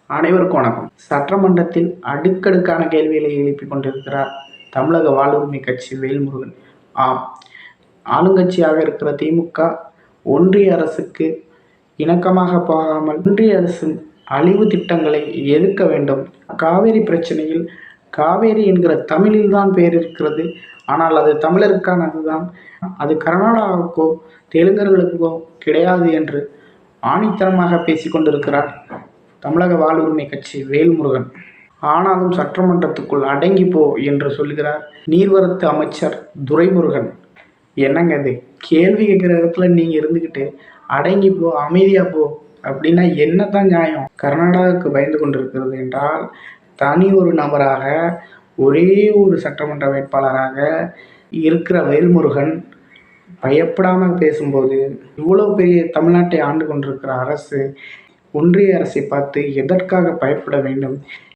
அனைவருக்கும் வணக்கம். சட்டமன்றத்தில் அடுக்கடுக்கான கேள்விகளை எழுப்பிக் கொண்டிருக்கிறார் தமிழக வாழ்வுரிமை கட்சி வேல்முருகன். ஆம், ஆளுங்கட்சியாக இருக்கிற திமுக ஒன்றிய அரசுக்கு இணக்கமாக போகாமல் ஒன்றிய அரசின் அழிவு திட்டங்களை எதிர்க்க வேண்டும். காவேரி பிரச்சனையில் காவேரி என்கிற தமிழில் தான் பெயர் இருக்கிறது. ஆனால் அது தமிழருக்கானது தான். அது கர்நாடகாவுக்கோ தெலுங்கர்களுக்கோ கிடையாது என்று ஆணித்தனமாக பேசிக்கொண்டிருக்கிறார் தமிழக வாழ்வுரிமை கட்சி வேல்முருகன். ஆனாலும் சட்டமன்றத்துக்குள் அடங்கி போ என்று சொல்கிறார் நீர்வரத்து அமைச்சர் துரைமுருகன். என்னங்க இது? கேள்வி கேட்குற இடத்துல நீங்கள் இருந்துக்கிட்டு அடங்கி போ, அமைதியாக போ அப்படின்னா என்னதான் நியாயம்? கர்நாடகாவுக்கு பயந்து கொண்டிருக்கிறது என்றால் தனி ஒரு நபராக ஒரே ஒரு சட்டமன்ற வேட்பாளராக இருக்கிற வேல்முருகன் பயப்படாமல் பேசும்போது, இவ்வளோ பெரிய தமிழ்நாட்டை ஆண்டு கொண்டிருக்கிற அரசு ஒன்றிய அரசை பார்த்து எதற்காக பயப்பட வேண்டும்?